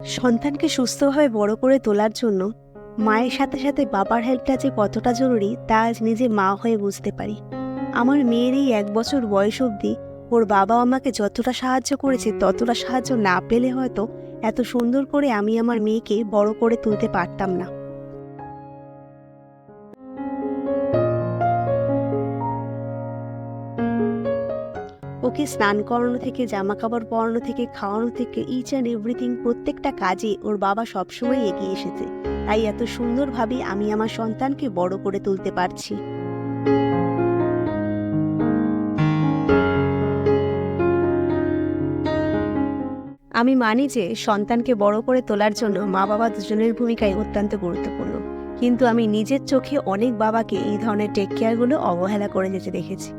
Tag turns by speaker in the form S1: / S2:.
S1: সন্তানকে সুস্থভাবে বড় করে তোলার জন্য মায়ের সাথে সাথে বাবার হেল্পটা যে কতটা জরুরি তা আজ নিজে মা হয়ে বুঝতে পারি। আমার মেয়ের এই 1 বছর বয়স অবধি ওর বাবা আমাকে যতটা সাহায্য করেছে ততটা সাহায্য না পেলে হয়তো এত সুন্দর করে আমি আমার মেয়েকে বড় করে তুলতে পারতাম না। ওকে স্নান করানো থেকে, জামা কাপড় পরানো থেকে, খাওয়ানো থেকে, ইচ অ্যান্ড এভরিথিং প্রত্যেকটা কাজে ওর বাবা সবসময় এগিয়ে এসেছে। তাই এত সুন্দরভাবে আমি আমার সন্তানকে বড় করে তুলতে পারছি। আমি মানি যে সন্তানকে বড় করে তোলার জন্য মা বাবা দুজনের ভূমিকাই অত্যন্ত গুরুত্বপূর্ণ, কিন্তু আমি নিজের চোখে অনেক বাবাকে এই ধরনের টেক কেয়ারগুলো অবহেলা করে যেতে দেখেছি।